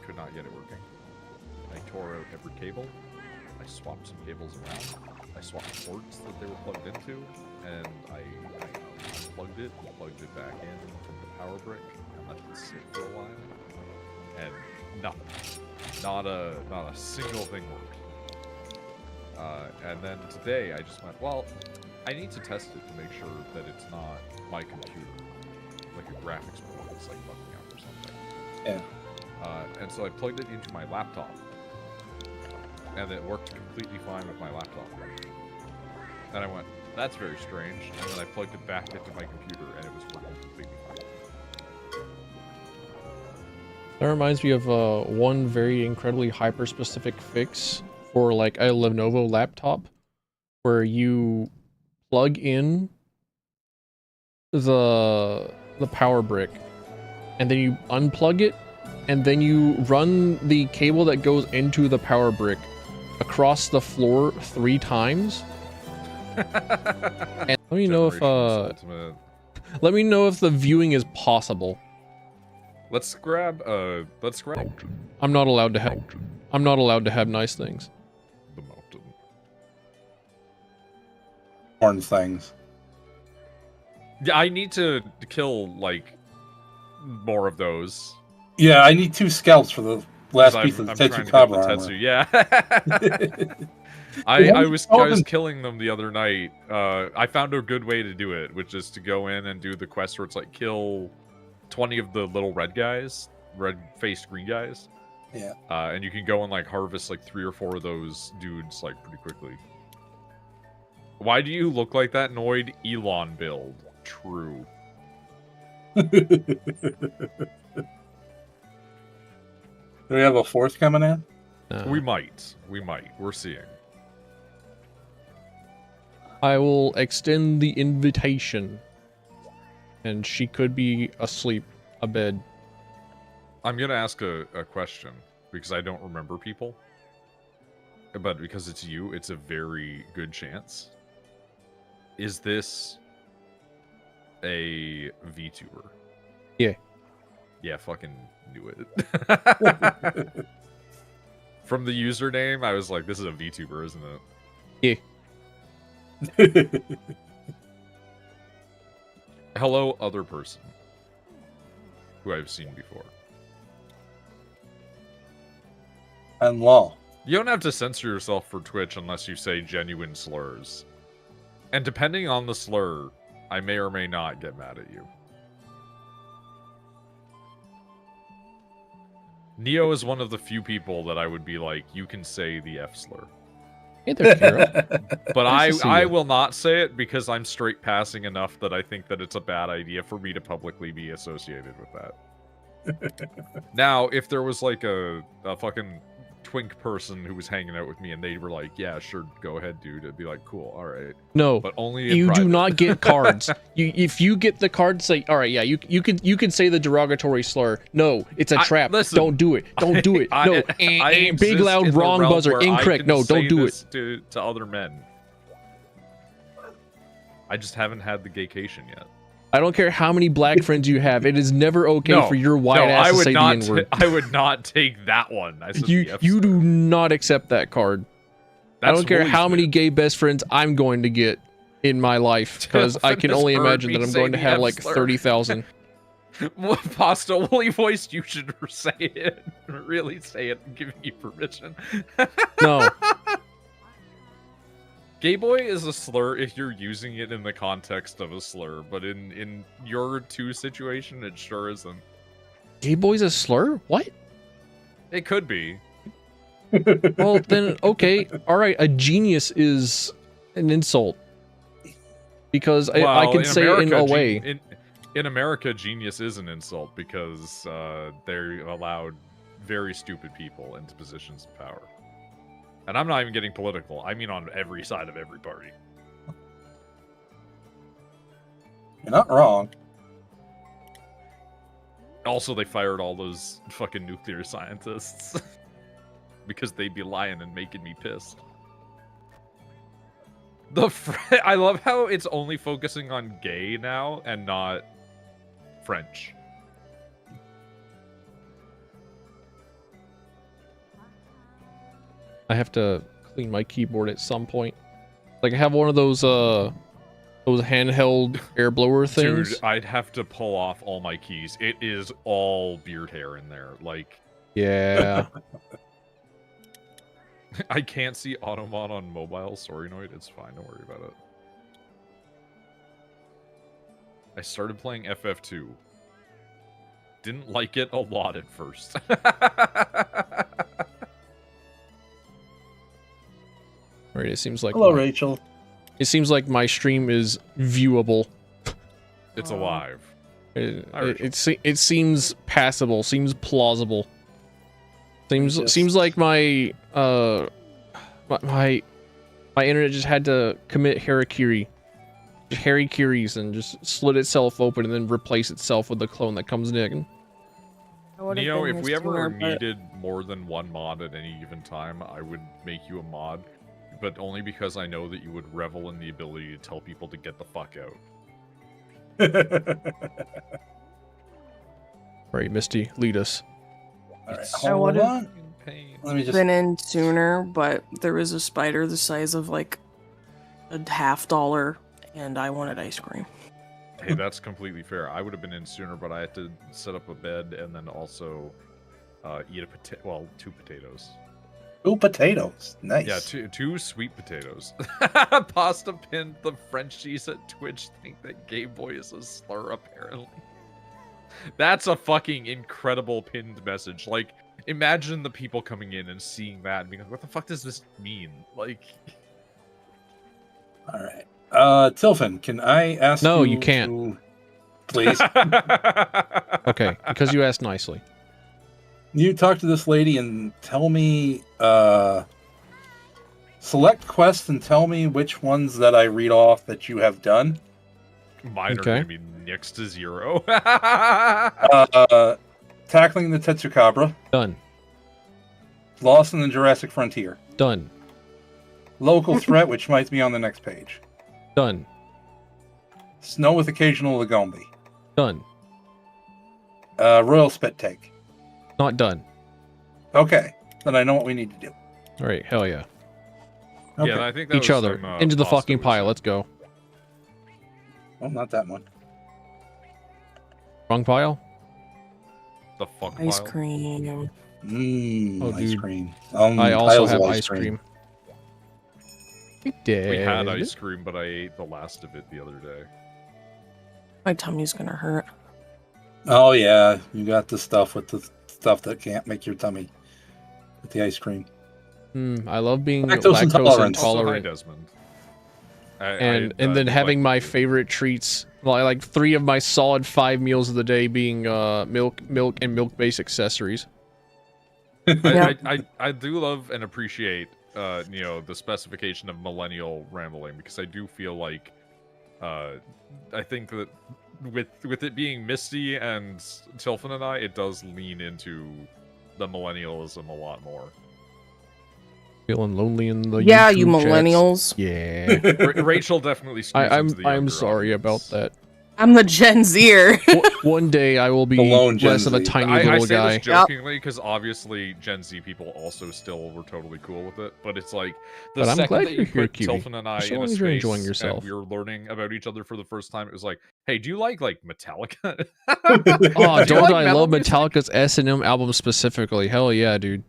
could not get it working. I tore out every cable. I swapped some cables around. I swapped ports that they were plugged into, and I unplugged it and plugged it back in from the power brick and let it sit for a while. And nothing. Not a single thing worked. And then today I just went, well, I need to test it to make sure that it's not my computer, like a graphics board that's like fucking up or something. Yeah. And so I plugged it into my laptop, and it worked completely fine with my laptop. And I went, that's very strange. And then I plugged it back into my computer, and it was working completely fine. That reminds me of one very incredibly hyper-specific fix for like a Lenovo laptop, where you plug in the power brick, and then you unplug it, and then you run the cable that goes into the power brick across the floor 3 times. And let me know if let me know if the viewing is possible. Let's grab I'm not allowed to have nice things. the mountain. Horn things. Yeah, I need to kill like more of those. Yeah, I need 2 scalps for the last piece of the trying Tetsu to Cabra get the armor. Tetsu, yeah. I was killing them the other night. I found a good way to do it, which is to go in and do the quest where it's like kill 20 of the little red guys, red-faced green guys. Yeah. And you can go and like harvest like 3 or 4 of those dudes like pretty quickly. Why do you look like that Noid? Elon build. True. Do we have a 4th coming in? We might. We're seeing. I will extend the invitation. And she could be asleep, abed. I'm gonna ask a question, because I don't remember people. But because it's you, it's a very good chance. Is this a VTuber? Yeah. Yeah, fucking knew it. From the username, I was like, this is a VTuber, isn't it? Yeah. Hello, other person. Who I've seen before. And law. You don't have to censor yourself for Twitch unless you say genuine slurs. And depending on the slur, I may or may not get mad at you. Neo is one of the few people that I would be like, you can say the F slur. Hey there, Kira. But Nice to see I you. will not say it because I'm straight passing enough that I think that it's a bad idea for me to publicly be associated with that. Now, if there was like a fucking twink person who was hanging out with me and they were like, yeah, sure, go ahead, dude, it'd be like, cool, alright. No, But only in you do private. not get cards. If you get the card, say, all right, yeah, you could say the derogatory slur. No, it's a trap. Listen, don't do it. Don't do it. No, big exist loud in the wrong realm buzzer. where I Incorrect. can No, say don't do it. this to other men. I just haven't had the gaycation yet. I don't care how many black friends you have. It is never okay for your white ass to say the N-word. I would not take that one. I said the F You slur. do not accept that card. I That's don't care how Woolly's many bit. gay best friends I'm going to get in my life, because I can only heard imagine me that I'm say going to the have F like slur. 30,000. Pasta Woolly voiced, you should say it. Really say it. I'm giving you permission. No. Gay boy is a slur if you're using it in the context of a slur, but in your 2 situation, it sure isn't. Gay boy's a slur? What? It could be. Well, then, okay. All right, a genius is an insult. Because I can say it in a way. In America, genius is an insult because they allowed very stupid people into positions of power. And I'm not even getting political. I mean on every side of every party. You're not wrong. Also, they fired all those fucking nuclear scientists. Because they'd be lying and making me pissed. I love how it's only focusing on gay now and not French. I have to clean my keyboard at some point. Like I have one of those handheld air blower things. Dude, I'd have to pull off all my keys. It is all beard hair in there. Like, Yeah. I can't see Automon on mobile. Sorry, Noid. It's fine. Don't worry about it. I started playing FF2. Didn't like it a lot at first. Right, it seems like Hello, Rachel. it seems like my stream is viewable. It's alive. It seems passable, seems plausible. Seems like my internet just had to commit harikiri and just slit itself open and then replace itself with the clone that comes in. Neo, if we ever needed more than one mod at any given time, I would make you a mod, but only because I know that you would revel in the ability to tell people to get the fuck out. Right, Misty, lead us. All right, I hold would've on. Let me just. been in sooner, but there was a spider the size of like $50, and I wanted ice cream. Hey, that's completely fair. I would have been in sooner, but I had to set up a bed and then also eat two potatoes. Ooh, potatoes. Nice. Yeah, two sweet potatoes. Pasta pinned the Frenchies at Twitch think that Gay Boy is a slur, apparently. That's a fucking incredible pinned message. Like, imagine the people coming in and seeing that and being like, what the fuck does this mean? Like... All right. Tilfin, can I ask No, you you can't. to- Please. Okay, because you asked nicely. You talk to this lady and tell me, select quests and tell me which ones that I read off that you have done. Mine are Okay. going to be next to 0. Tackling the Tetsukabra, Done. Lost in the Jurassic Frontier, Done. Local Threat, which might be on the next page, Done. Snow with Occasional Lagombi, Done. Royal Spit Take. Not done. Okay, then I know what we need to do. All right, hell yeah. Okay. Yeah, I think that Each was other. some, Into the pasta fucking we pile. said. Let's go. Oh, not that one. Wrong pile? The fuck Ice pile. cream. Oh, Ice dude. cream. I also piles of have ice cream. We did. We had ice cream, but I ate the last of it the other day. My tummy's gonna hurt. Oh yeah, you got the stuff with the stuff that can't make your tummy with the ice cream. I love being Lactose lactose intolerant. Also, hi, intolerant. Desmond. And then having my favorite treats, like 3 of my solid 5 meals of the day being milk, and milk-based accessories. I do love and appreciate the specification of millennial rambling, because I do feel like I think that with it being Misty and Tilfin and I, it does lean into the millennialism a lot more. Feeling lonely in the Yeah, YouTube you chats. millennials. Yeah. Rachel definitely skews into the I'm younger sorry about audience. that. I'm the Gen Zer. One day I will be The lone Gen less of a Z. tiny I little say guy. this jokingly because obviously Gen Z people also still were totally cool with it, but it's like the But I'm second glad that you're you here, put Cutie. Tilfin and I As in long a as you're space enjoying yourself. and we were learning about each other for the first time, it was like, hey, do you like Metallica? Oh, Do you don't like I metal love music? Metallica's S&M album specifically. Hell yeah, dude.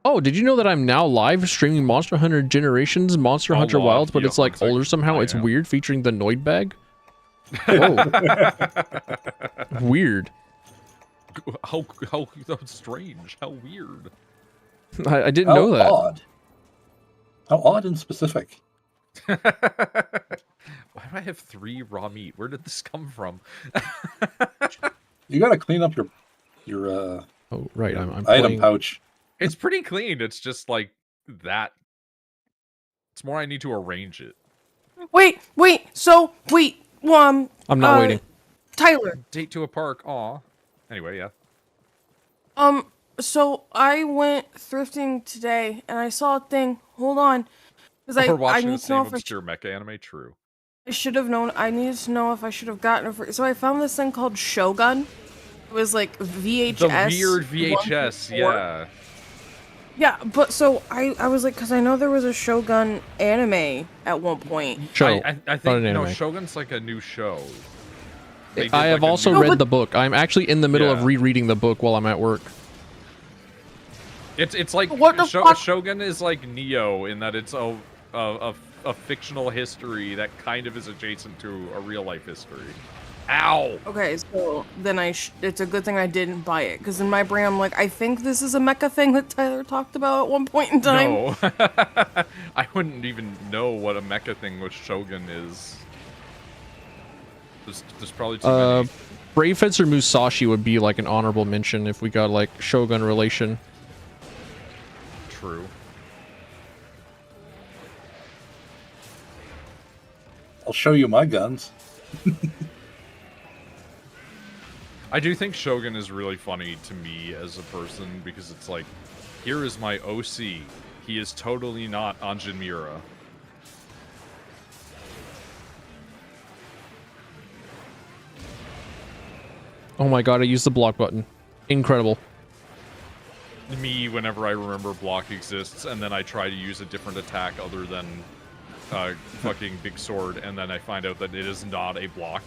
Oh, did you know that I'm now live streaming Monster Hunter Generations, Monster Oh, Hunter love, Wilds, but yeah, it's like one older second. somehow? I It's am. weird, featuring the Noid bag. Whoa, weird. how strange, how weird. I didn't How know that. odd. How odd and specific. Why do I have 3 raw meat? Where did this come from? You got to clean up your Oh, right, I'm item playing. pouch. It's pretty clean. It's just like that. It's more I need to arrange it. wait. I'm not waiting. Tyler. Date to a park. Aw. Anyway, yeah. So I went thrifting today, and I saw a thing. Hold on, because We're I watching need the to know same if obscure mecha anime. True. I should have known. I needed to know if I should have gotten it. So I found this thing called Shogun. It was like VHS. The weird VHS. 1.4. Yeah. Yeah, but so I was like, because I know there was a Shogun anime at one point. Show. I not think an no, anime. Shogun's like a new show. They did, I have like, a also new- No, read but- the book. I'm actually in the middle of Yeah. rereading the book while I'm at work. It's like What the fuck? Shogun is like Neo in that it's a fictional history that kind of is adjacent to a real life history. Ow! Okay, so then it's a good thing I didn't buy it, because in my brain I'm like, I think this is a mecha thing that Tyler talked about at one point in time. No, I wouldn't even know what a mecha thing with Shogun is. There's probably too many. Brave Fencer Musashi would be like an honorable mention if we got like Shogun relation. True. I'll show you my guns. I do think Shogun is really funny to me as a person because it's like, here is my OC. He is totally not Anjin Miura. Oh my god, I used the block button. Incredible. Me, whenever I remember block exists, and then I try to use a different attack other than fucking big sword, and then I find out that it is not a block.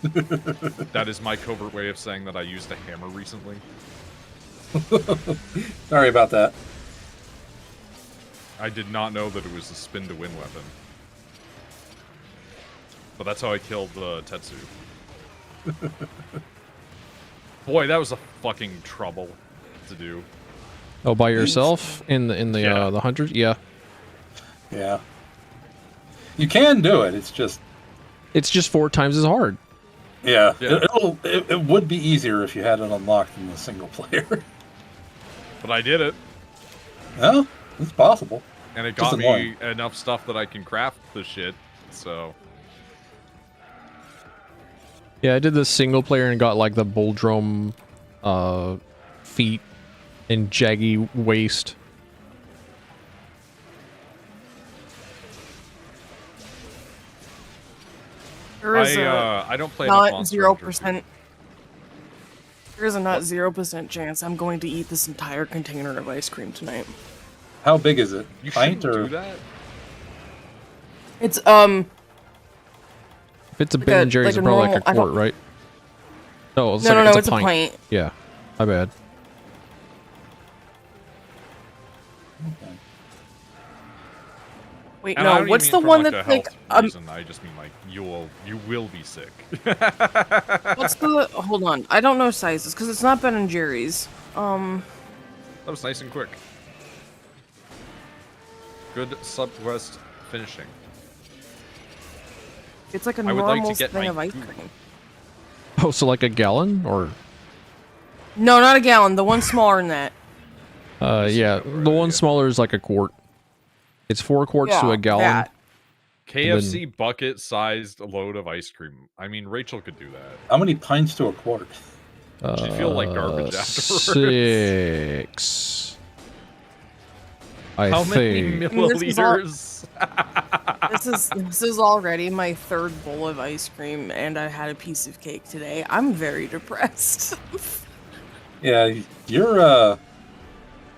That is my covert way of saying that I used a hammer recently. Sorry about that. I did not know that it was a spin-to-win weapon. But that's how I killed Tetsu. Boy, that was a fucking trouble to do. Oh, by yourself in the Yeah. the 100? Yeah. Yeah. You can do it. It's just, It's just 4 times as hard. yeah. Yeah. It would be easier if you had it unlocked in the single player. But I did it, Well, it's possible. and it Just got me annoying. enough stuff that I can craft the shit, so... Yeah, I did the single player and got like the Bulldrome feet and jaggy waist. There is I don't play enough not Monster 0%. Hunter. There is a not 0% chance I'm going to eat this entire container of ice cream tonight. How big is it? You Pint shouldn't or do that. It's If it's a Like Ben a- and Jerry's, like a it's probably like normal- a I don't- quart, right? No, it's no, like, no, no, it's a pint. Yeah, my bad. Wait, And I no, don't what's even the mean from, one like, that's a like health reason. I just mean like you will be sick. what's the hold on, I don't know sizes because it's not Ben and Jerry's. That was nice and quick. Good subquest finishing. It's like a I would like to normal get thing my of ice food. cream. Oh, so like a gallon or? No, not a gallon. The one smaller than that. Yeah, the one smaller is like a quart. It's 4 quarts to Yeah, a gallon. that. KFC bucket-sized load of ice cream. I mean, Rachel could do that. how many pints to a quart? She'd feel like garbage afterwards. 6. I How many think. milliliters? This is already my 3rd bowl of ice cream, and I had a piece of cake today. I'm very depressed. Yeah, you're Oh.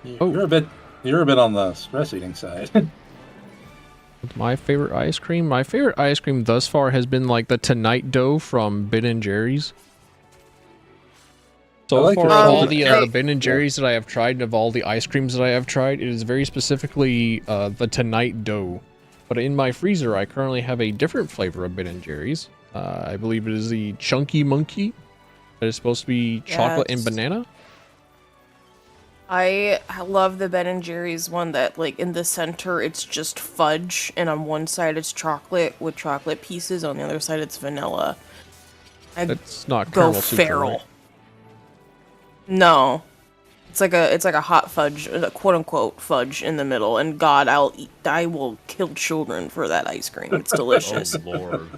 you're a bit on the stress eating side. My favorite ice cream? My favorite ice cream thus far has been like the Tonight Dough from Ben and Jerry's. So I like far, your of all favorite the cake. Ben and Jerry's that I have tried, and of all the ice creams that I have tried, it is very specifically the Tonight Dough. But in my freezer, I currently have a different flavor of Ben and Jerry's. I believe it is the Chunky Monkey. That is supposed to be chocolate and Yes. banana. I love the Ben and Jerry's one that, like, in the center it's just fudge, and on one side it's chocolate with chocolate pieces, on the other side it's vanilla. I That's not go caramel sutra, feral. right? No, it's like a hot fudge, quote unquote fudge in the middle. And God, I will kill children for that ice cream. It's delicious. Oh lord.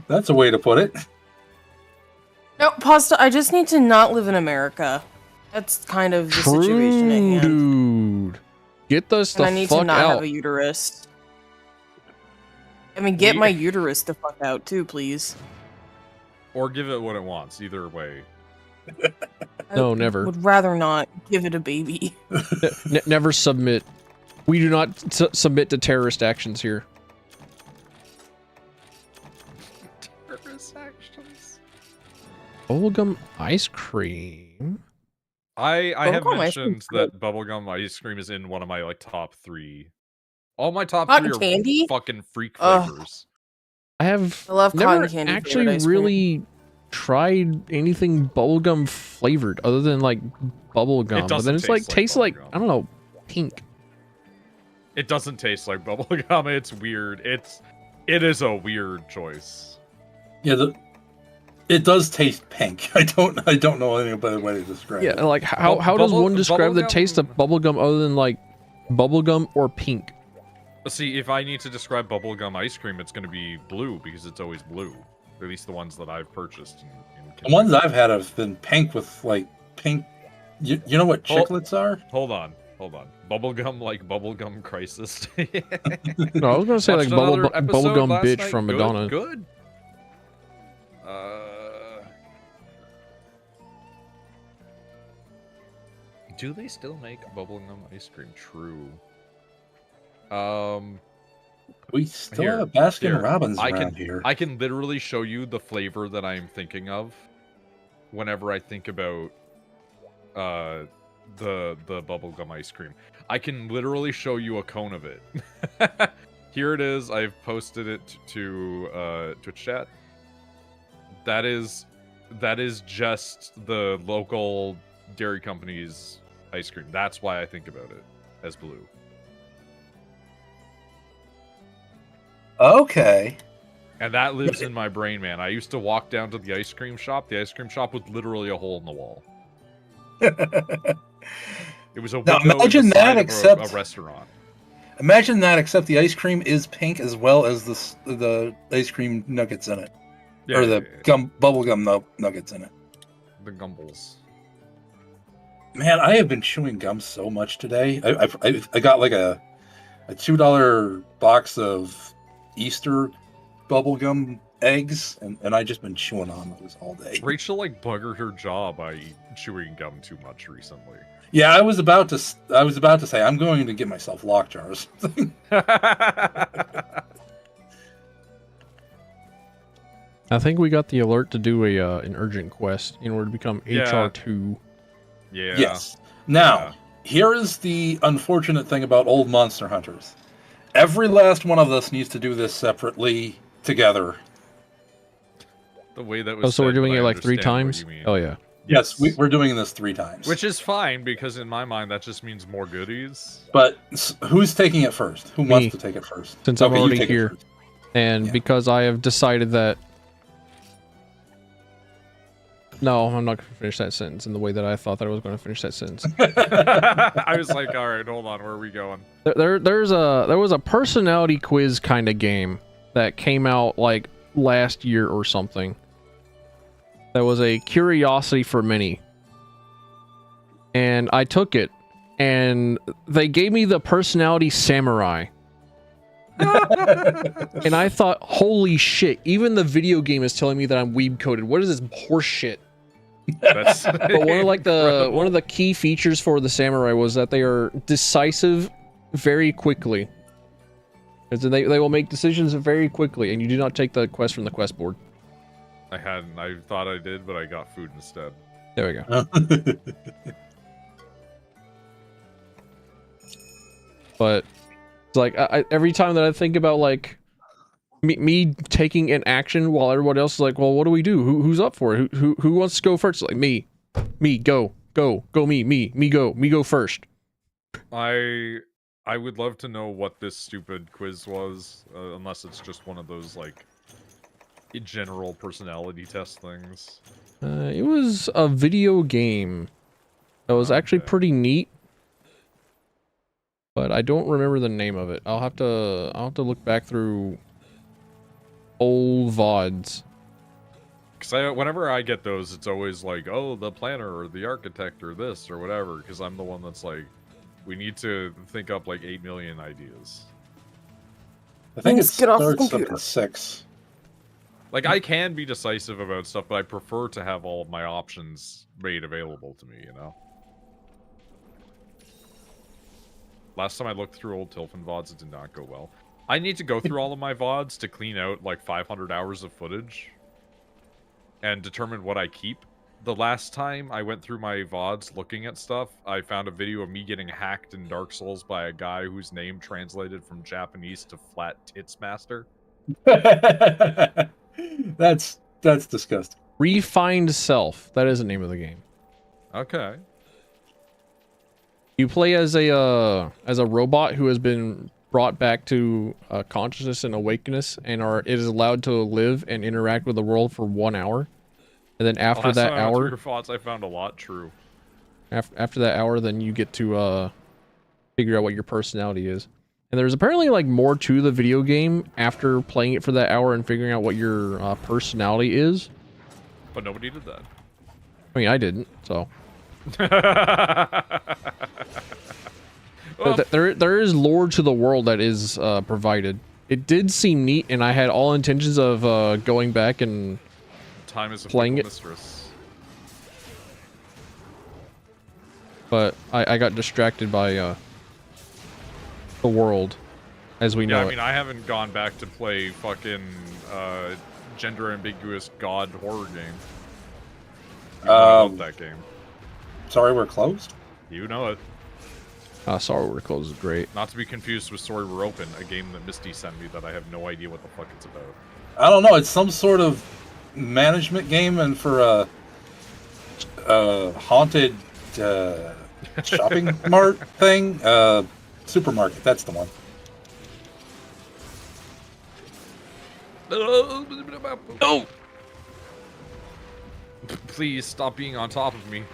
That's a way to put it. No, pasta. I just need to not live in America. That's kind of the situation at hand. Dude. Get this And the I need fuck to not out. have a uterus. I mean, get my uterus the fuck out too, please. Or give it what it wants. Either way. No, I never. would rather not give it a baby. Never submit. We do not submit to terrorist actions here. Terrorist actions. Bubblegum ice cream. I have Bubblegum ice mentioned cream's good. that bubblegum ice cream is in one of my like top 3. All my top Cotton 3 are candy? fucking freak Ugh. flavors. I have I love never cotton candy actually flavored ice cream. really tried anything bubblegum flavored other than like bubblegum. But then doesn't it's like taste like tastes like, bubblegum. I don't know, pink. It doesn't taste like bubblegum. It's weird. It is a weird choice. Yeah, it does taste pink. I don't know any better way to describe Yeah, it. like how does one describe the taste of bubblegum other than like bubblegum or pink? See, if I need to describe bubblegum ice cream, it's going to be blue because it's always blue. At least the ones that I've purchased. The ones I've had have been pink with like pink. You know what Hold- chiclets are? Hold on. Bubblegum like bubblegum crisis. No, I was gonna say like Watched another episode bubblegum last bitch night. from Good, Madonna. Good. Do they still make bubblegum ice cream? True. We still Here, have a Baskin here. Robbins I around can here. I can literally show you the flavor that I'm thinking of whenever I think about the bubblegum ice cream. I can literally show you a cone of it. Here it is. I've posted it to Twitch chat. That is just the local dairy company's ice cream. That's why I think about it as blue. Okay. And that lives in my brain, man. I used to walk down to the ice cream shop. The ice cream shop was literally a hole in the wall. It was a Now, window imagine in the side that, of except- a restaurant. Imagine that, except the ice cream is pink as well as the ice cream nuggets in it, Yeah, or the bubblegum nuggets in it. the gumballs. Man, I have been chewing gum so much today. I got like a $2 box of Easter bubblegum eggs, and I just been chewing on those all day. Rachel like buggered her jaw by chewing gum too much recently. Yeah, I was about to say I'm going to get myself lockjaw or something. I think we got the alert to do an urgent quest in order to become Yeah. HR2. Yeah. Yes. Now, Yeah. here is the unfortunate thing about old Monster Hunters. Every last one of us needs to do this separately together. The way that was Oh, so we're said, doing but it I like 3 understand what times? you mean. Oh yeah. Yes, we're doing this 3 times. Which is fine, because in my mind, that just means more goodies. But who's taking it first? Who Me. wants to take it first? Since I'm you already take it here. first. And Yeah. because I have decided that... No, I'm not going to finish that sentence in the way that I thought that I was going to finish that sentence. I was like, all right, hold on, where are we going? There was a personality quiz kind of game that came out like last year or something. That was a curiosity for many. And I took it. And they gave me the personality samurai. And I thought, holy shit, even the video game is telling me that I'm weeb coded. What is this horse shit? That's But one of the key features for the samurai was that they are decisive very quickly. As in they will make decisions very quickly, and you do not take the quest from the quest board. I hadn't. I thought I did, but I got food instead. There we go. But it's like every time that I think about like me taking an action while everybody else is like, well, what do we do? Who's up for it? Who wants to go first? Like me, go, me go first. I would love to know what this stupid quiz was, unless it's just one of those like general personality test things. It was a video game that was actually Okay. pretty neat, but I don't remember the name of it. I'll have to look back through old VODs. Because whenever I get those, it's always like, oh, the planner or the architect or this or whatever. Because I'm the one that's like, we need to think up like 8 million ideas. I think it Let's get off the starts up computer. at 6. Like, I can be decisive about stuff, but I prefer to have all of my options made available to me, you know? Last time I looked through old Tilfin VODs, it did not go well. I need to go through all of my VODs to clean out, like, 500 hours of footage and determine what I keep. The last time I went through my VODs looking at stuff, I found a video of me getting hacked in Dark Souls by a guy whose name translated from Japanese to Flat Tits Master. That's disgusting. Refined Self. That is the name of the game. Okay. You play as a robot who has been brought back to consciousness and awakeness, and it is allowed to live and interact with the world for 1 hour, and then after that hour, your thoughts, I found a lot true. After that hour, then you get to figure out what your personality is. And there's apparently like more to the video game after playing it for that hour and figuring out what your personality is. But nobody did that. I mean, I didn't, so. Well, there is lore to the world that is provided. It did seem neat, and I had all intentions of going back and time is a playing fickle it. mistress. But I got distracted by the world as we know Yeah, I mean, I haven't gone back to play fucking gender ambiguous god horror game. You know about that game. Sorry, we're closed. You know it. Sorry, We're Closed is great. Not to be confused with Sorry We're Open, a game that Misty sent me that I have no idea what the fuck it's about. I don't know. It's some sort of management game, and for a haunted shopping mart thing, supermarket. That's the one. Oh! Please stop being on top of me.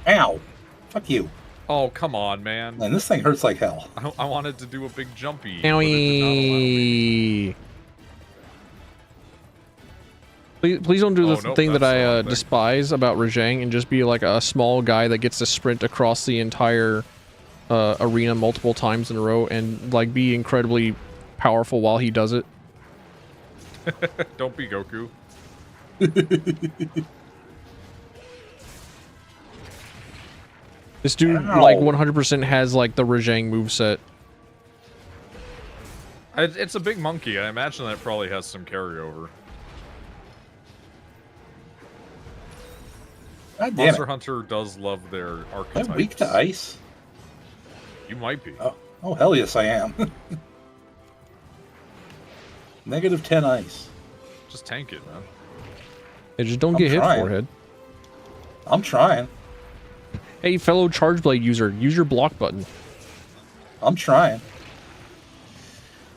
Ow! Fuck you. Oh, come on, man. Man, this thing hurts like hell. I wanted to do a big jumpy. But it did not allow me. Owie. Please don't do Oh, the nope, thing that that's the I wrong thing. despise about Rajang and just be like a small guy that gets to sprint across the entire arena multiple times in a row and like be incredibly powerful while he does it. Don't be Goku. This dude Ow. like 100% has like the Rajang moveset. It's a big monkey. I imagine that probably has some carryover. God damn Monster it. Hunter does love their archetypes. I'm weak to ice. You might be. Oh, hell yes, I am. Negative 10 ice. Just tank it, man. Hey, just don't I'm get hit, trying. forehead. I'm trying. Hey, fellow Charge Blade user, use your block button. I'm trying.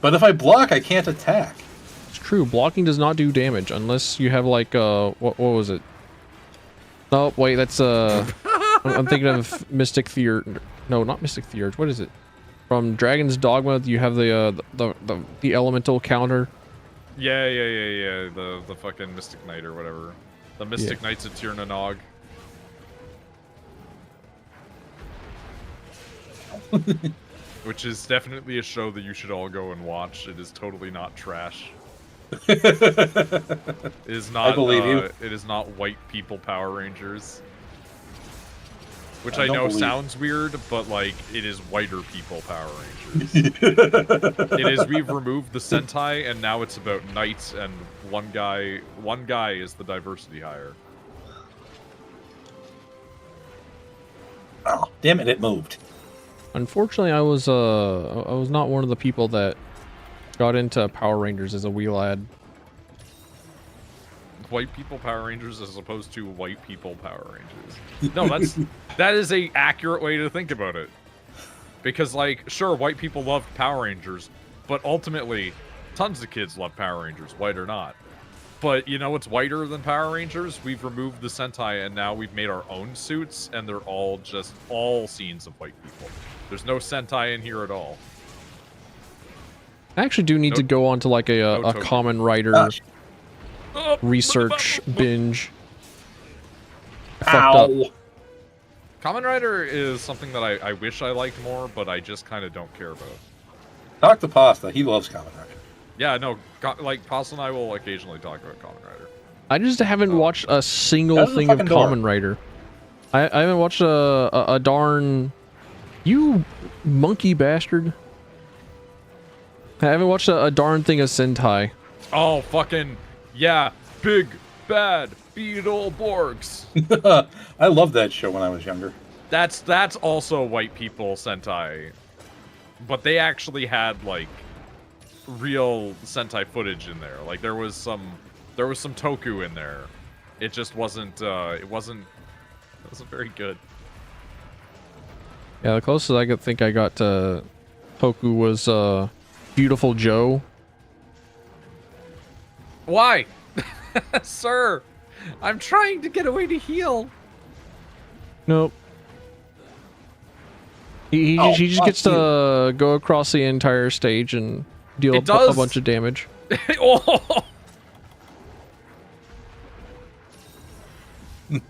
But if I block, I can't attack. It's true, blocking does not do damage unless you have like what was it? Oh wait, that's I'm thinking of Mystic Theurge. No, not Mystic Theurge. What is it? From Dragon's Dogma, you have the elemental counter. Yeah. The fucking Mystic Knight or whatever. The Mystic Knights of Tir na Nog. Which is definitely a show that you should all go and watch. It is totally not trash. It is not. I believe you. It is not white people Power Rangers. Which I I don't know believe- sounds weird, but like it is whiter people Power Rangers. It is. We've removed the Sentai, and now it's about knights, and one guy is the diversity hire. Oh, damn it, it moved. Unfortunately, I was not one of the people that got into Power Rangers as a wee lad. White people Power Rangers as opposed to white people Power Rangers. No, that is a accurate way to think about it. Because like, sure, white people love Power Rangers, but ultimately, tons of kids love Power Rangers, white or not. But you know what's whiter than Power Rangers? We've removed the Sentai and now we've made our own suits, and they're all scenes of white people. There's no Sentai in here at all. I actually do need to go on to like a Tokyo. common writer Gosh. research binge. I fucked up. Ow. Kamen Rider is something that I wish I liked more, but I just kind of don't care about. Talk to Pasta. He loves Kamen Rider. Yeah, no, like Paz and I will occasionally talk about Kamen Rider. I just haven't watched a single Out of the thing of fucking door. Kamen Rider. I haven't watched a darn... You monkey bastard. I haven't watched a darn thing of Sentai. Oh, fucking yeah, big bad Beetleborgs. I loved that show when I was younger. That's also white people Sentai, but they actually had like real Sentai footage in there. Like there was some toku in there. It just wasn't it wasn't very good. Yeah, the closest I could think I got to Toku was Beautiful Joe. Why? Sir, I'm trying to get away to heal. Nope. He just gets to go across the entire stage and deal a bunch of damage. Oh.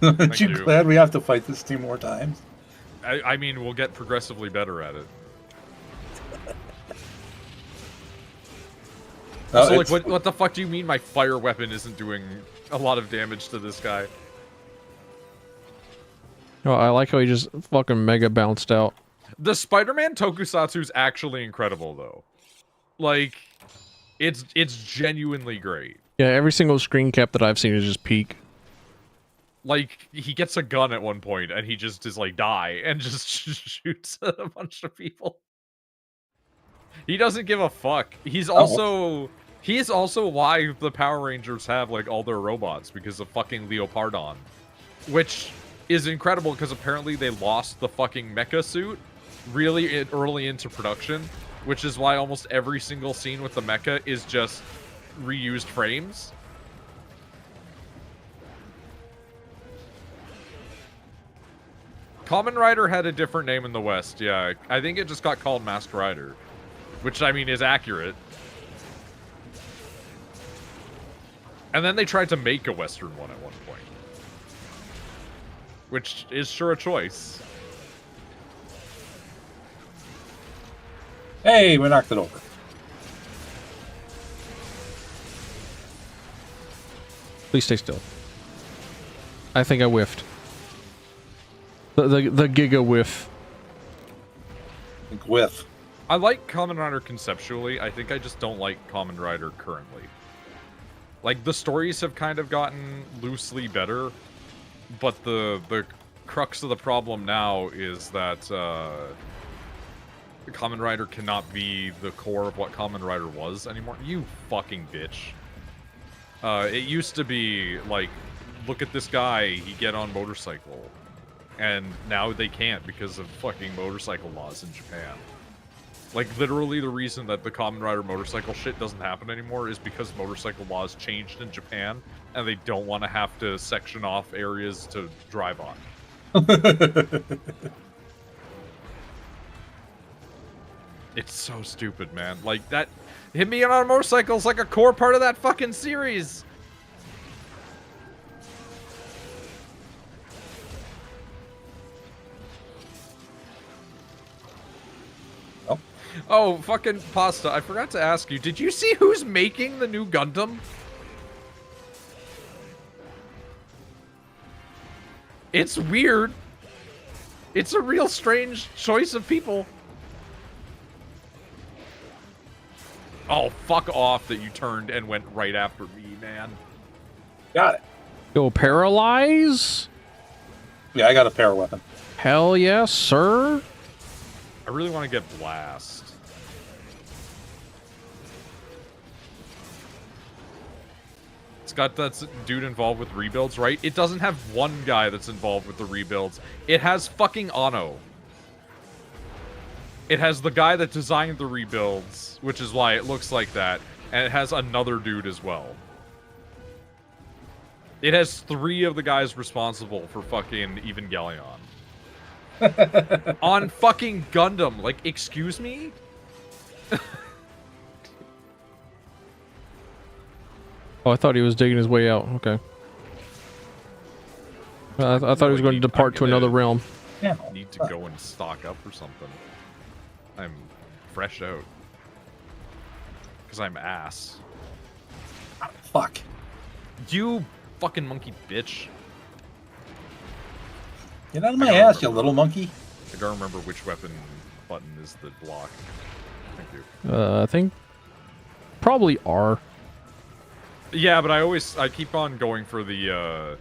Aren't you you. glad we have to fight this 2 more times? I mean, we'll get progressively better at it. So, like, what the fuck do you mean my fire weapon isn't doing a lot of damage to this guy? Oh, I like how he just fucking mega bounced out. The Spider-Man tokusatsu is actually incredible, though. Like, it's genuinely great. Yeah, every single screen cap that I've seen is just peak. Like, he gets a gun at one point, and he just is like, die, and just shoots a bunch of people. He doesn't give a fuck. He's also why the Power Rangers have like all their robots, because of fucking Leopardon, which is incredible because apparently they lost the fucking mecha suit really early into production, which is why almost every single scene with the mecha is just reused frames. Kamen Rider had a different name in the West, yeah. I think it just got called Masked Rider. Which, I mean, is accurate. And then they tried to make a Western one at one point. Which is sure a choice. Hey, we knocked it over. Please stay still. I think I whiffed. The giga whiff. Whiff. I like Kamen Rider conceptually. I think I just don't like Kamen Rider currently. Like, the stories have kind of gotten loosely better, but the crux of the problem now is that Kamen Rider cannot be the core of what Kamen Rider was anymore. You fucking bitch. It used to be, like, look at this guy, he get on motorcycle. And now they can't because of fucking motorcycle laws in Japan. Like, literally the reason that the Kamen Rider motorcycle shit doesn't happen anymore is because motorcycle laws changed in Japan, and they don't want to have to section off areas to drive on. It's so stupid, man. Like, that... Him being on a motorcycle is like a core part of that fucking series! Oh, fucking Pasta, I forgot to ask you, did you see who's making the new Gundam? It's weird. It's a real strange choice of people. Oh, fuck off that you turned and went right after me, man. Got it. Go paralyze? Yeah, I got a power weapon. Hell yes, sir. I really want to get Blast. It's got that dude involved with rebuilds, right? It doesn't have one guy that's involved with the rebuilds. It has fucking Anno. It has the guy that designed the rebuilds, which is why it looks like that, and it has another dude as well. It has 3 of the guys responsible for fucking Evangelion. On fucking Gundam. Like, excuse me? Oh, I thought he was digging his way out. Okay. I thought he was going to depart to another realm. Yeah. need to go and stock up or something. I'm fresh out. Because I'm ass. Fuck. You fucking monkey bitch. Get out of I my don't ass, you remember. little monkey. I don't remember which weapon button is the block. Thank you. I think probably R. Yeah, but I keep on going for the,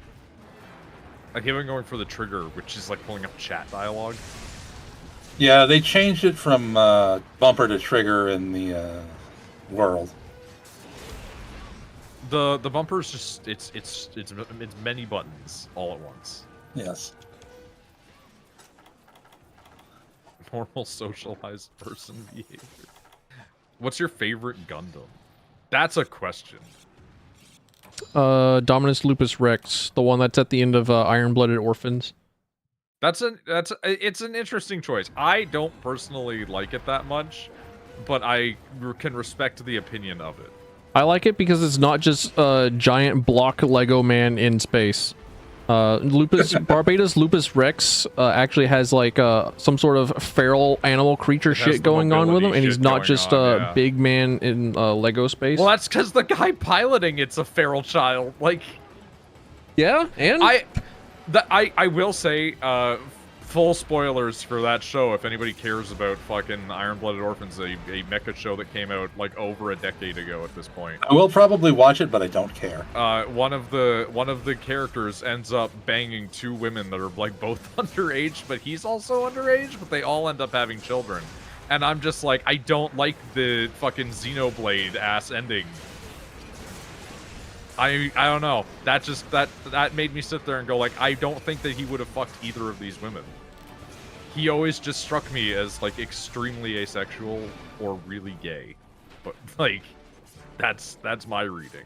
I keep on going for the trigger, which is like pulling up chat dialogue. Yeah, they changed it from bumper to trigger in the world. The bumper's just it's many buttons all at once. Yes. Normal socialized person behavior. What's your favorite Gundam? That's a question. Dominus Lupus Rex, the one that's at the end of Iron-Blooded Orphans. It's an interesting choice. I don't personally like it that much, but I can respect the opinion of it. I like it because it's not just a giant block Lego man in space. Barbados Lupus Rex actually has like some sort of feral animal creature It has shit the going on with him, and mobility he's shit not going just on, a yeah. big man in Lego space. Well, that's because the guy piloting it's a feral child. Like, yeah, and I will say, full spoilers for that show if anybody cares about fucking Iron-Blooded Orphans, a mecha show that came out like over a decade ago at this point. I will probably watch it, but I don't care. One of the characters ends up banging two women that are like both underage, but he's also underage, but they all end up having children. And I'm just like, I don't like the fucking Xenoblade ass ending. I don't know. That made me sit there and go like, I don't think that he would have fucked either of these women. He always just struck me as like extremely asexual or really gay. But like, that's my reading.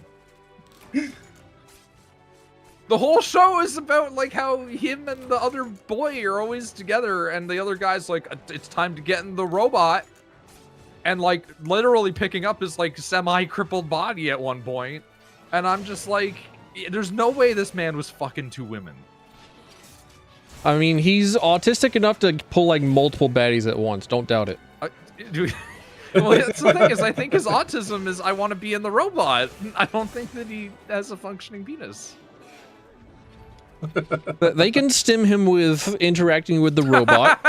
The whole show is about like how him and the other boy are always together, and the other guy's like, it's time to get in the robot, and like literally picking up his like semi-crippled body at one point. And I'm just like, there's no way this man was fucking two women. I mean, he's autistic enough to pull like multiple baddies at once. Don't doubt it. Well, that's the thing is, I think his autism is, I want to be in the robot. I don't think that he has a functioning penis. They can stim him with interacting with the robot,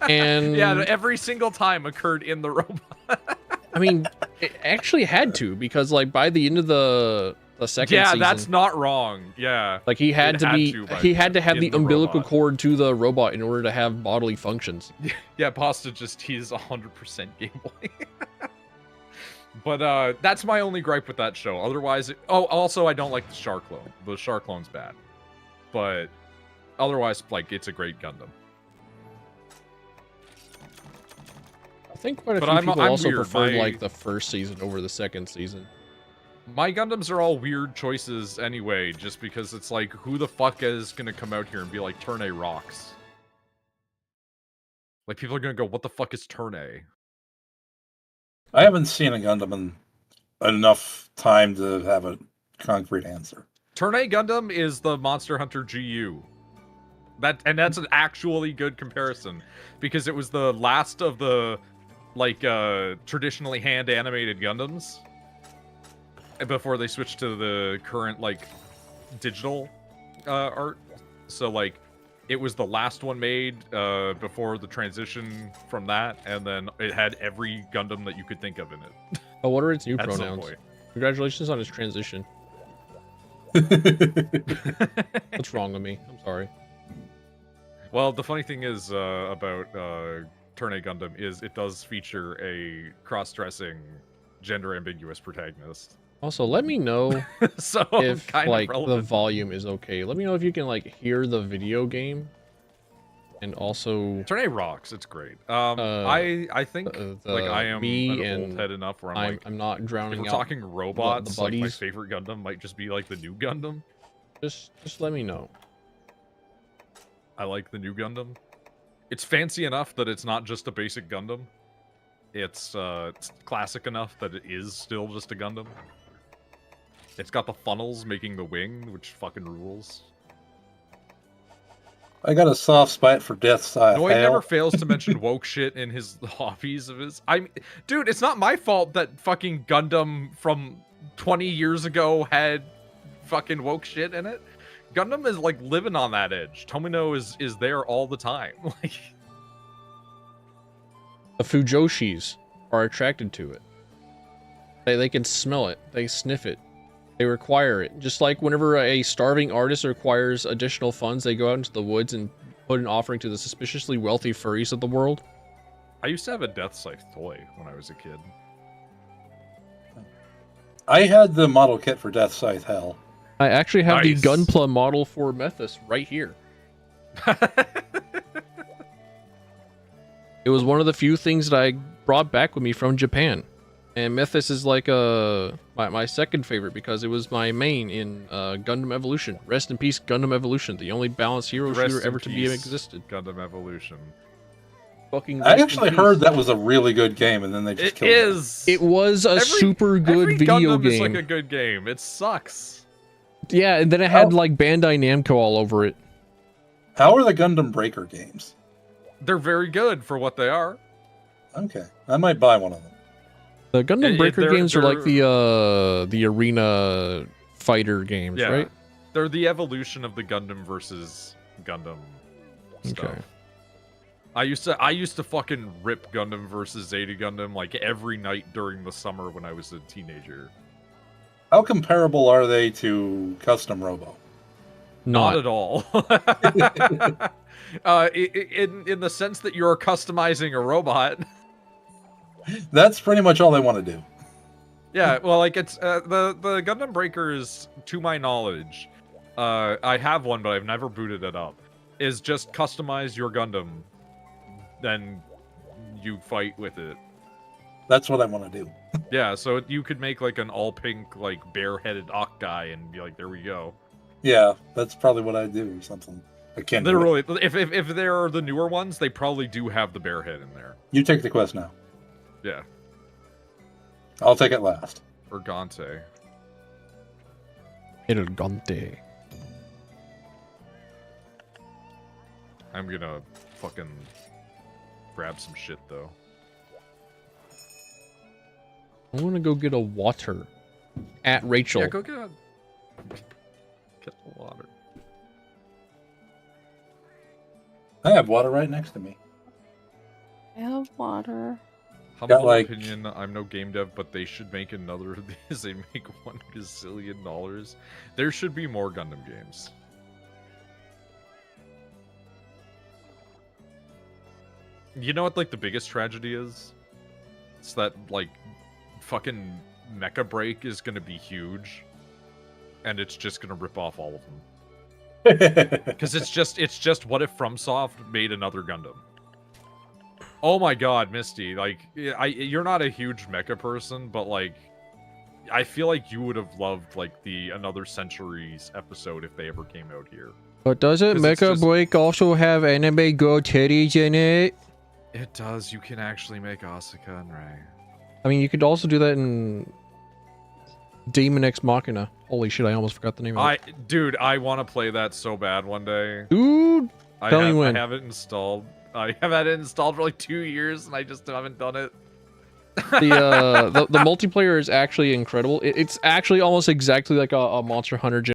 and yeah, every single time occurred in the robot. I mean, it actually had to, because like by the end of the second season, that's not wrong. Yeah, like he had to have the umbilical robot. cord to the robot in order to have bodily functions. Yeah, Pasta he's 100% Game Boy. But that's my only gripe with that show. Otherwise, also I don't like the Shark clone. The Shark clone's bad. But otherwise, like, it's a great Gundam. I think quite a few people I'm also weird. preferred like the first season over the second season. My Gundams are all weird choices anyway, just because it's like, who the fuck is gonna come out here and be like, Turn A rocks? Like, people are gonna go, what the fuck is Turn A? I haven't seen a Gundam in enough time to have a concrete answer. Turn A Gundam is the Monster Hunter GU. That's an actually good comparison, because it was the last of the, like, traditionally hand-animated Gundams before they switched to the current, like, digital art. So, like, it was the last one made before the transition from that, and then it had every Gundam that you could think of in it. Oh, what are its new At some pronouns? point. Congratulations on his transition. What's wrong with me? I'm sorry. Well, the funny thing is about Turn A Gundam is it does feature a cross-dressing, gender-ambiguous protagonist. Also, let me know So if kind like of the relevant. volume is okay. Let me know if you can like hear the video game, and also Turn A rocks. It's great. I think like I am me an old and head enough where I'm like, I'm not if drowning we're out. talking robots, like my buddies. favorite Gundam might just be like the new Gundam. Just let me know. I like the new Gundam. It's fancy enough that it's not just a basic Gundam. It's classic enough that it is still just a Gundam. It's got the funnels making the wing, which fucking rules. I got a soft spot for Death Scythe. Noid never fails to mention woke shit in his hobbies of his. Dude, it's not my fault that fucking Gundam from 20 years ago had fucking woke shit in it. Gundam is like living on that edge. Tomino is there all the time. Like The Fujoshis are attracted to it. They can smell it. They sniff it. They require it. Just like whenever a starving artist requires additional funds, they go out into the woods and put an offering to the suspiciously wealthy furries of the world. I used to have a Death Scythe toy when I was a kid. I had the model kit for Death Scythe Hell. I actually have Nice. the Gunpla model for Methus right here. It was one of the few things that I brought back with me from Japan. And Methus is like my second favorite because it was my main in Gundam Evolution. Rest in peace, Gundam Evolution, the only balanced hero Rest shooter in ever to be peace, existed. Gundam Evolution. Fucking I rest in actually peace. heard that was a really good game, and then they just It killed it. is. It was a super good every video Gundam game. is like a good game. It sucks. Yeah, and then it had like Bandai Namco all over it. How are the Gundam Breaker games? They're very good for what they are. Okay, I might buy one of them. The Gundam Breaker they're- games are like they're- the arena fighter games, Yeah. right? They're the evolution of the Gundam versus Gundam stuff. Okay. I used to fucking rip Gundam versus Zeta Gundam like every night during the summer when I was a teenager. How comparable are they to Custom Robo? Not at all. In the sense that you're customizing a robot. That's pretty much all they want to do. Yeah, well, like it's the Gundam Breakers, to my knowledge, I have one, but I've never booted it up. Is just customize your Gundam, then you fight with it. That's what I want to do. Yeah, so you could make like an all pink, like bare-headed Ock guy, and be like, there we go. Yeah, that's probably what I do or something. I can't. They're do it. really, if they're the newer ones, they probably do have the bare head in there. You take the quest now. Yeah, I'll take it last. or Gante. El Gante. I'm gonna fucking grab some shit though. I want to go get a water at Rachel. Yeah, go get the water. I have water right next to me. I have water. Humble like- opinion, I'm no game dev, but they should make another of these. They make $1 gazillion. There should be more Gundam games. You know what, like, the biggest tragedy is? It's that, like, fucking Mecha Break is gonna be huge. And it's just gonna rip off all of them. Because it's just what if FromSoft made another Gundam? Oh my god, Misty, like, you're not a huge mecha person, but, like, I feel like you would have loved, like, the Another Centuries episode if they ever came out here. But doesn't 'Cause it's Mecha just- Break also have anime girl titties in it? It does, you can actually make Asuka and Rei. I mean, you could also do that in Demon X Machina. Holy shit, I almost forgot the name of it. Dude, I want to play that so bad one day. Dude, tell me when. I have it installed. I have had it installed for like 2 years, and I just haven't done it. the multiplayer is actually incredible. It's actually almost exactly like a Monster Hunter